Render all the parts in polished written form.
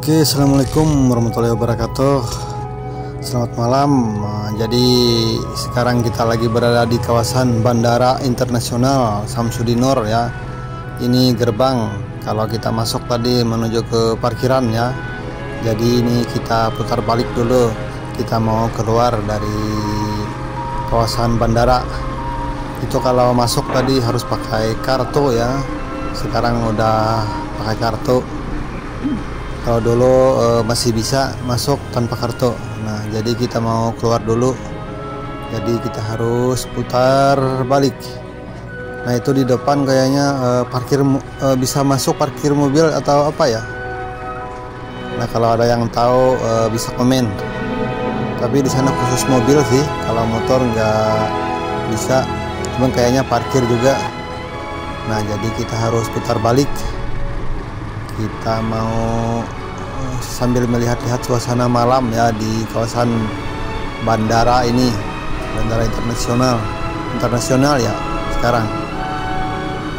Oke, assalamualaikum warahmatullahi wabarakatuh. Selamat malam. Jadi sekarang kita lagi berada di kawasan Bandara Internasional Samsudinur ya. Ini gerbang kalau kita masuk tadi menuju ke parkiran ya. Jadi ini kita putar balik dulu. Kita mau keluar dari kawasan bandara. Itu kalau masuk tadi harus pakai kartu ya. Sekarang udah pakai kartu. Kalau dulu masih bisa masuk tanpa kartu. Nah, jadi kita mau keluar dulu. Jadi kita harus putar balik. Nah, itu di depan kayaknya parkir bisa masuk parkir mobil atau apa ya? Nah, kalau ada yang tahu bisa komen. Tapi di sana khusus mobil sih. Kalau motor nggak bisa. Cuman kayaknya parkir juga. Nah, jadi kita harus putar balik. Kita mau sambil melihat-lihat suasana malam ya di kawasan bandara ini, bandara internasional ya sekarang.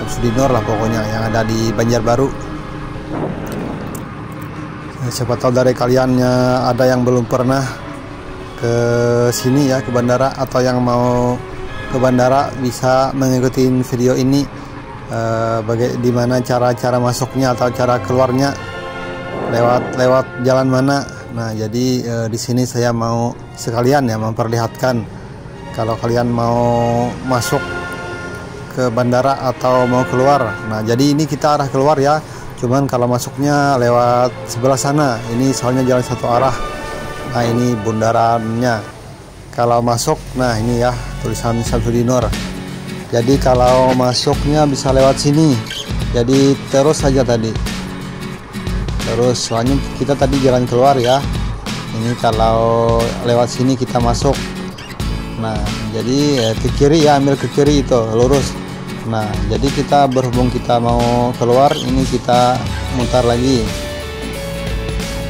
Samsudinur lah pokoknya yang ada di Banjarbaru. Siapa tahu dari kalian ada yang belum pernah ke sini ya, ke bandara, atau yang mau ke bandara bisa mengikuti video ini. Di mana cara masuknya atau cara keluarnya, lewat jalan mana. Nah, jadi di sini saya mau sekalian ya memperlihatkan kalau kalian mau masuk ke bandara atau mau keluar. Nah, jadi ini kita arah keluar ya. Cuman kalau masuknya lewat sebelah sana. Ini soalnya jalan satu arah. Nah, ini bundarannya. Kalau masuk, nah ini ya tulisan Samsudinur. Jadi kalau masuknya bisa lewat sini. Jadi terus saja tadi. Terus soalnya kita tadi jalan keluar ya. Ini kalau lewat sini kita masuk. Nah, jadi ke kiri ya, ambil ke kiri itu lurus. Nah, jadi kita berhubung kita mau keluar, ini kita mutar lagi.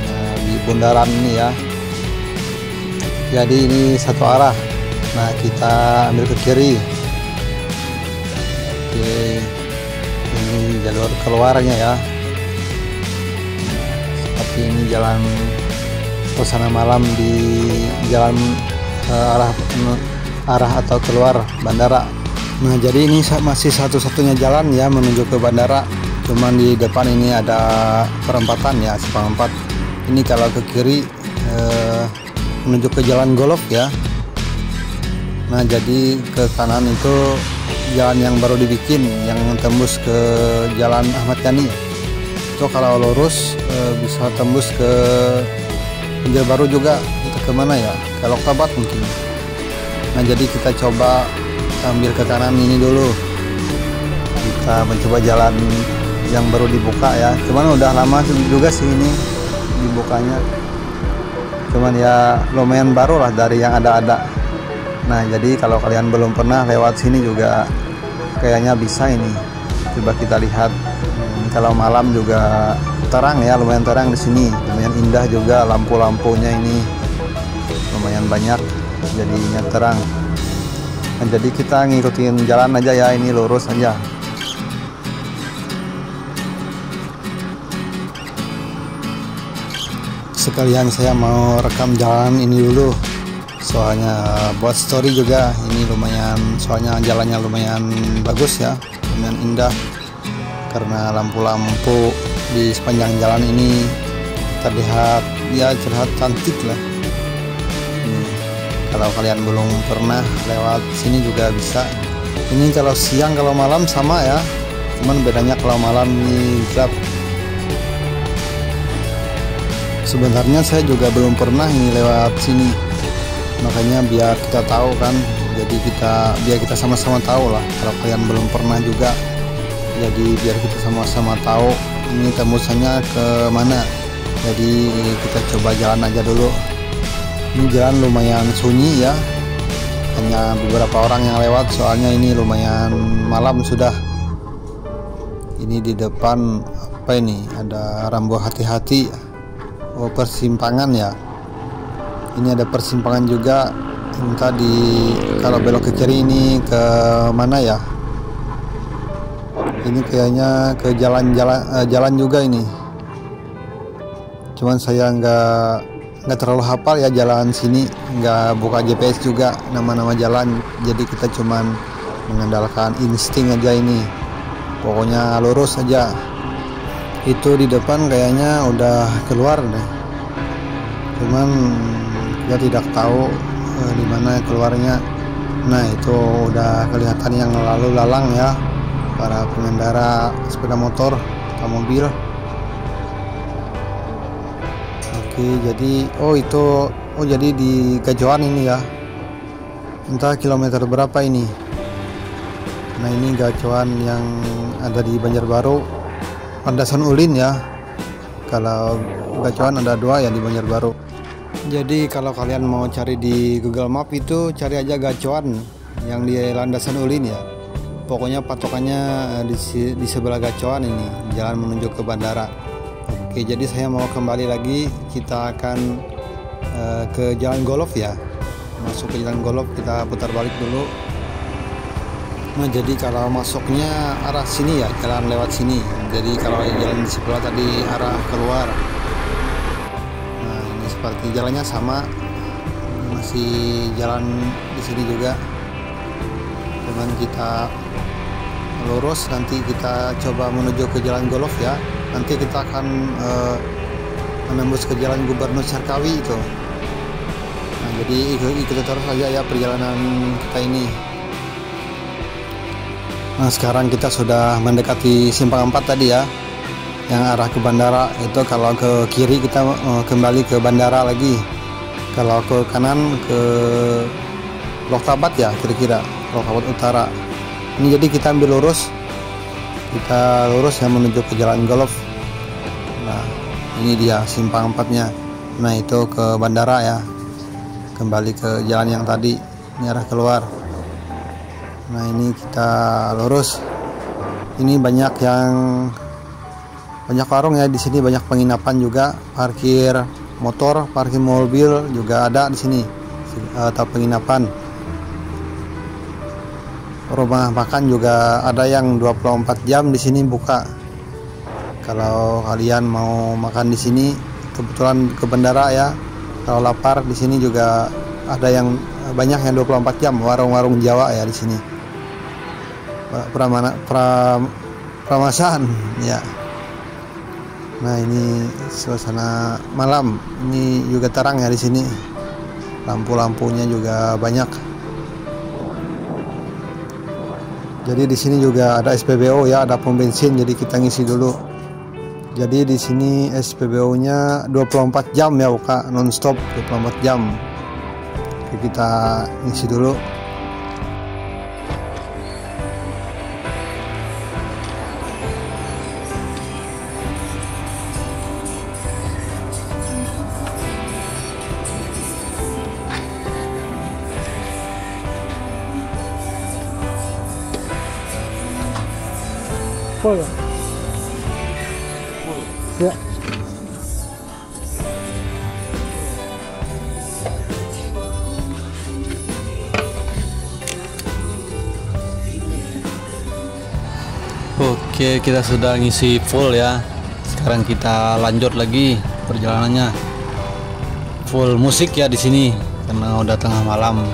Nah, di bundaran ini ya. Jadi ini satu arah. Nah, kita ambil ke kiri. Oke, ini jalur keluarnya ya. Seperti ini jalan suasana malam di jalan arah atau keluar bandara. Nah, jadi ini masih satu-satunya jalan ya menuju ke bandara. Cuman di depan ini ada perempatan ya, simpang 4. Ini kalau ke kiri menuju ke jalan golf ya. Nah, jadi ke kanan itu jalan yang baru dibikin, yang tembus ke Jalan Ahmad Yani. Itu kalau lurus bisa tembus ke Banjarbaru juga. Itu kemana ya? Ke Loktabat mungkin. Nah, jadi kita coba ambil ke kanan ini dulu. Kita mencoba jalan yang baru dibuka ya. Cuman udah lama juga sih ini dibukanya. Cuman ya lumayan baru lah dari yang ada. Nah, jadi kalau kalian belum pernah lewat sini juga kayaknya bisa ini. Coba kita lihat. Kalau malam juga terang ya, lumayan terang di sini. Lumayan indah juga, lampu-lampunya ini lumayan banyak, jadinya terang. Nah, jadi kita ngikutin jalan aja ya, ini lurus aja. Sekalian saya mau rekam jalan ini dulu. Soalnya buat story juga ini lumayan, soalnya jalannya lumayan bagus ya, lumayan indah karena lampu-lampu di sepanjang jalan ini terlihat ya terlihat cantik lah. Kalau kalian belum pernah lewat sini juga bisa. Ini kalau siang, kalau malam sama ya, cuman bedanya kalau malam ini gelap. Sebenarnya saya juga belum pernah ini lewat sini. Makanya biar kita tahu kan, jadi biar kita sama-sama tahu lah. Kalau kalian belum pernah juga, jadi biar kita sama-sama tahu ini tembusannya ke mana. Jadi kita coba jalan aja dulu. Ini jalan lumayan sunyi ya, hanya beberapa orang yang lewat. Soalnya ini lumayan malam sudah. Ini di depan apa ini? Ada rambu hati-hati. Oh, persimpangan ya. Ini ada persimpangan juga. Ini tadi kalau belok ke kiri ini ke mana ya? Ini kayaknya ke jalan juga ini. cuman saya nggak terlalu hafal ya jalan sini, nggak buka GPS juga nama-nama jalan, jadi kita cuman mengandalkan insting aja ini, pokoknya lurus aja. Itu di depan kayaknya udah keluar deh, cuman kita tidak tahu di mana keluarnya. Nah itu udah kelihatan yang lalu lalang ya, para pengendara sepeda motor atau mobil. Oke, jadi jadi di Gajoan ini ya, entah kilometer berapa ini. Nah ini Gajoan yang ada di Banjarbaru, Landasan Ulin ya. Kalau Gajoan ada 2 ya di Banjarbaru. Jadi kalau kalian mau cari di Google Map itu cari aja Gajoan yang di Landasan Ulin ya. Pokoknya patokannya di sebelah Gajoan ini, jalan menuju ke bandara. Oke, jadi saya mau kembali lagi, kita akan ke Jalan Golf ya. Masuk ke Jalan Golf, kita putar balik dulu. Nah jadi kalau masuknya arah sini ya, jalan lewat sini. Jadi kalau jalan di sebelah tadi arah keluar. Seperti jalannya sama, masih jalan di sini juga, cuman kita lurus. Nanti kita coba menuju ke Jalan Golf ya. Nanti kita akan menembus ke Jalan Gubernur Sarkawi itu. Nah jadi ikuti terus saja ya perjalanan kita ini. Nah sekarang kita sudah mendekati simpang 4 tadi ya, yang arah ke bandara. Itu kalau ke kiri kita kembali ke bandara lagi, kalau ke kanan ke Loktabat ya, kira-kira Loktabat Utara. Ini jadi kita ambil lurus, yang menuju ke Jalan Golf. Nah ini dia simpang 4-nya. Nah itu ke bandara ya, kembali ke jalan yang tadi, ini arah keluar. Nah ini kita lurus. Ini banyak warung ya di sini, banyak penginapan juga, parkir motor, parkir mobil juga ada di sini, atau penginapan. Rumah makan juga ada yang 24 jam di sini buka. Kalau kalian mau makan di sini, kebetulan ke bandara ya, kalau lapar di sini juga ada yang banyak yang 24 jam, warung-warung Jawa ya di sini. Pramasan ya. Nah ini suasana malam, ini juga terang ya di sini, lampu-lampunya juga banyak. Jadi di sini juga ada SPBU ya, ada pom bensin, jadi kita ngisi dulu. Jadi di sini SPBU-nya 24 jam ya, buka nonstop 24 jam. Oke, kita ngisi dulu. Full ya. Oke, kita sudah ngisi full ya. Sekarang kita lanjut lagi perjalanannya. Full musik ya di sini karena udah tengah malam.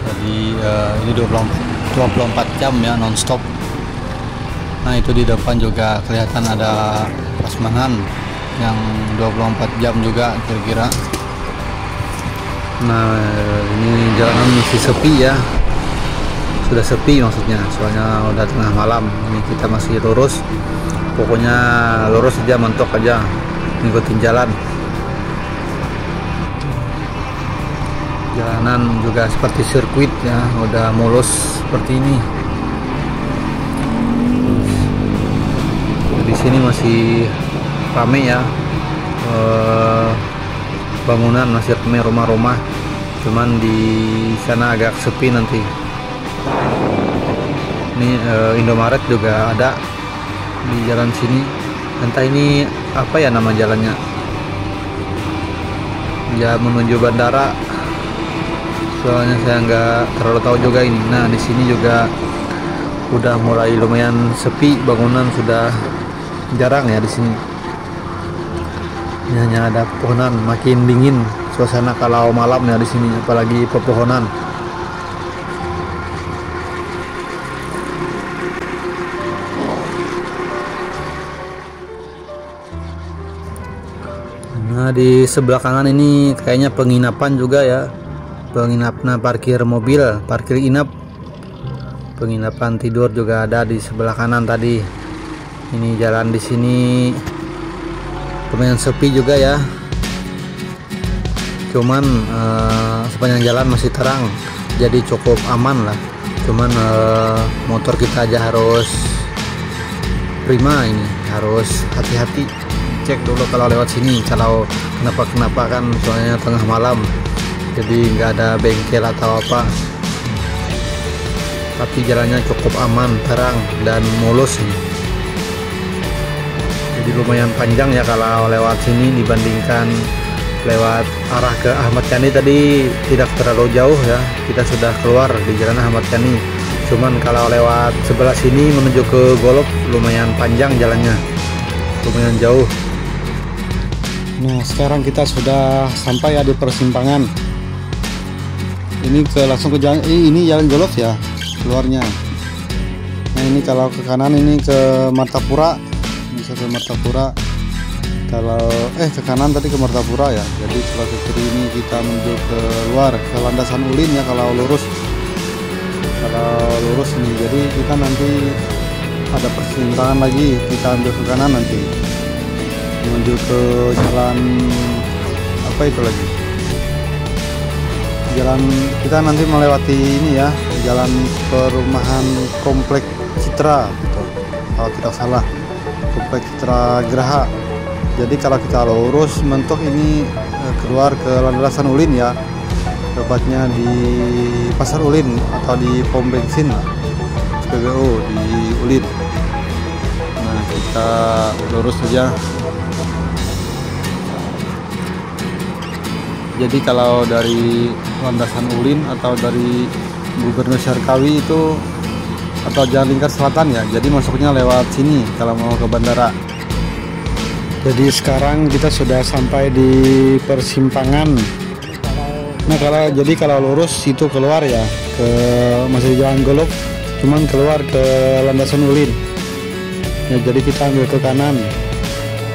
Jadi ini 24 jam ya, nonstop. Nah itu di depan juga kelihatan ada prasmanan yang 24 jam juga kira-kira. Nah ini jalanan masih sepi ya, sudah sepi maksudnya, soalnya udah tengah malam. Ini kita masih lurus, pokoknya lurus aja, mentok aja, ngikutin jalan. Jalanan juga seperti sirkuit ya, udah mulus seperti ini. Di sini masih rame ya, bangunan masih rame, rumah-rumah, cuman di sana agak sepi nanti. Ini Indomaret juga ada di jalan sini, entah ini apa ya nama jalannya ya, menuju bandara, soalnya saya nggak terlalu tahu juga ini. Nah di sini juga udah mulai lumayan sepi, bangunan sudah jarang ya di sini. Ini hanya ada pepohonan, makin dingin suasana kalau malam ya di sini, apalagi pepohonan. Nah, di sebelah kanan ini kayaknya penginapan juga ya. Penginapan parkir mobil, parkir inap. Penginapan tidur juga ada di sebelah kanan tadi. Ini jalan di sini lumayan sepi juga ya. Cuman sepanjang jalan masih terang, jadi cukup aman lah. Cuman motor kita aja harus prima, ini harus hati-hati. Cek dulu kalau lewat sini, kalau kenapa kan soalnya tengah malam, jadi nggak ada bengkel atau apa, tapi jalannya cukup aman, terang dan mulus nih. Jadi lumayan panjang ya kalau lewat sini dibandingkan lewat arah ke Ahmad Yani tadi. Tidak terlalu jauh ya, kita sudah keluar di jalan Ahmad Yani. Cuman kalau lewat sebelah sini menuju ke Golok lumayan panjang jalannya, lumayan jauh. Nah, sekarang kita sudah sampai ya di persimpangan. Ini langsung ke jalan ini jalan Golok ya keluarnya. Nah, ini kalau ke kanan ini ke Martapura, bisa ke Martapura. Kalau ke kanan tadi ke Martapura ya. Jadi kalau ke kiri ini kita menuju ke luar ke landasan Ulin ya kalau lurus. Kalau lurus ini, jadi kita nanti ada persimpangan lagi, kita ambil ke kanan nanti menuju ke jalan apa itu lagi, jalan kita nanti melewati ini ya, jalan perumahan Komplek Citra gitu, kalau tidak salah Komplek Citra Geraha. Jadi kalau kita lurus mentok ini keluar ke landasan Ulin ya, tepatnya di Pasar Ulin atau di pom bensin lah, SPBU di Ulin. Nah, kita lurus saja. Jadi kalau dari landasan Ulin atau dari Gubernur Syarkawi itu atau Jalan Lingkar Selatan ya, jadi masuknya lewat sini kalau mau ke bandara. Jadi sekarang kita sudah sampai di persimpangan. Nah, kalau lurus itu keluar ya ke masih Jalan Golok, cuman keluar ke landasan Ulin ya, jadi kita ambil ke kanan.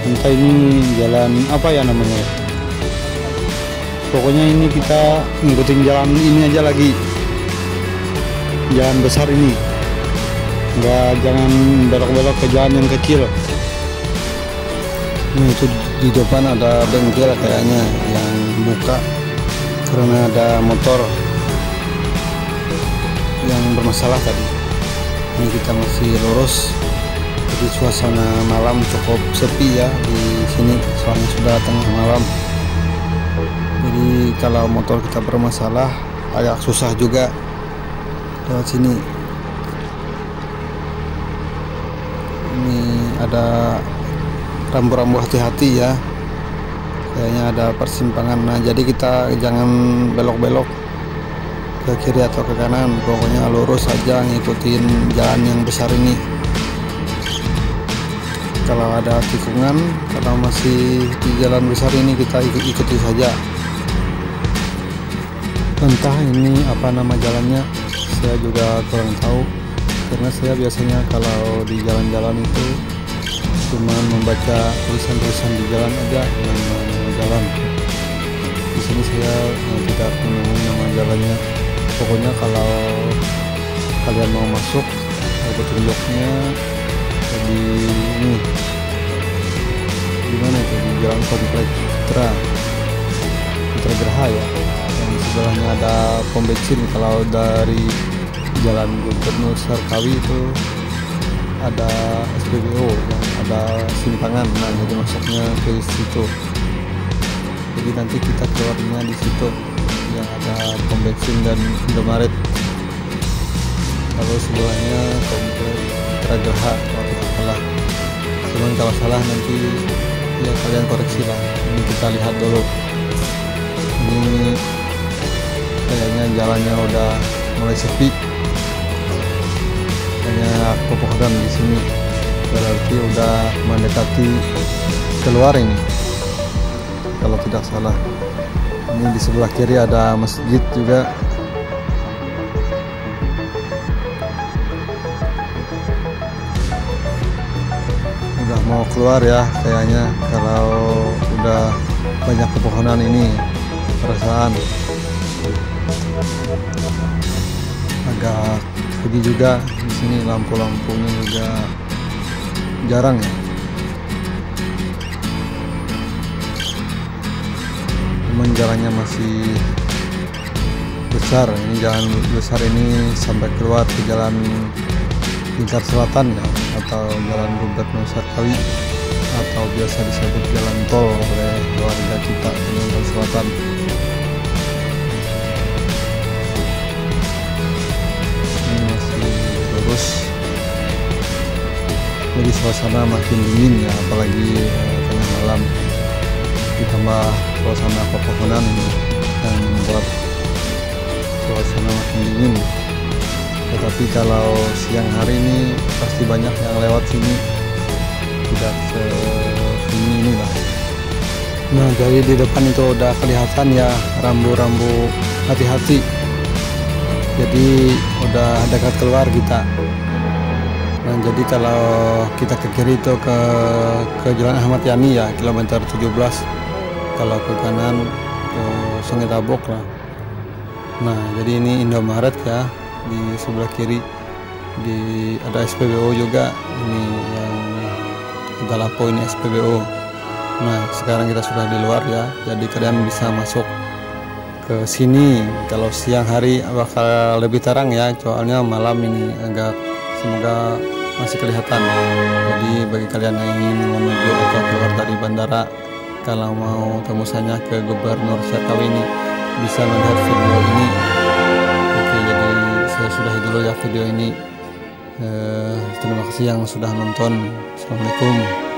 Entah ini jalan apa ya namanya, pokoknya ini kita ngikutin jalan ini aja lagi, jalan besar ini, jangan belok-belok ke jalan yang kecil. Nah, itu di depan ada bengkel kayaknya yang buka karena ada motor yang bermasalah tadi. Ini kita masih lurus. Jadi suasana malam cukup sepi ya di sini, soalnya sudah tengah malam. Jadi kalau motor kita bermasalah agak susah juga lewat sini. Ini ada rambu-rambu hati-hati ya, kayaknya ada persimpangan. Nah, jadi kita jangan belok-belok ke kiri atau ke kanan, pokoknya lurus saja ngikutin jalan yang besar ini. Kalau ada tikungan, kalau masih di jalan besar ini kita ikuti saja. Entah ini apa nama jalannya, saya juga kurang tahu, karena saya biasanya kalau di jalan-jalan itu cuma membaca tulisan-tulisan di jalan aja, nama jalan. Di sini saya tidak menemukan nama jalannya. Pokoknya kalau kalian mau masuk, petunjuknya di ini, gimana itu, di Jalan Komplek Citra Geraha ya, yang sebelahnya ada pom bensin. Kalau dari Jalan Gubernur Syarkawi itu ada SPBU yang ada simpangan, nah jadi masuknya ke situ. Jadi nanti kita keluarnya di situ yang ada pom bensin dan Indomaret. Kalau sebelahnya Komplek Citra Geraha kalau tidak salah. Cuman kalau salah nanti ya kalian koreksi lah. Ini kita lihat dulu. Ini kayaknya jalannya udah mulai sepi. Banyak pepohonan di sini, berarti udah mendekati keluar ini. kalau tidak salah. Ini di sebelah kiri ada masjid juga. Udah mau keluar ya kayaknya, kalau udah banyak pepohonan ini perasaan. Agak sepi juga di sini, lampu-lampunya juga jarang ya. Cuman jalannya masih besar, ini jalan besar ini sampai keluar ke jalan Lingkar Selatan ya, atau jalan Gubernur Sarkawi, atau biasa disebut jalan tol oleh warga kita Lingkar Selatan. Ini masih lurus, jadi suasana makin dingin ya, apalagi tengah malam, ditambah suasana pepohonan yang membuat suasana makin dingin. Tetapi kalau siang hari ini pasti banyak yang lewat sini, tidak segini ini lah. Nah, jadi di depan itu udah kelihatan ya rambu-rambu hati-hati, jadi udah dekat keluar kita. Nah, jadi kalau kita ke kiri itu ke Jalan Ahmad Yani ya, kilometer 17. Kalau ke kanan ke Sungai Tabok lah. Nah, jadi ini Indomaret ya, di sebelah kiri ada SPBU juga, ini yang kita lapo ini SPBU. Nah, sekarang kita sudah di luar ya, jadi kalian bisa masuk ke sini. Kalau siang hari bakal lebih terang ya, soalnya malam ini agak, semoga masih kelihatan. Jadi bagi kalian yang ingin menuju atau keluar dari bandara, kalau mau tembusannya ke Gubernur Sarkawi ini, bisa melihat video ini. Oke, jadi saya sudahi dulu ya video ini. Terima kasih yang sudah nonton. Assalamualaikum.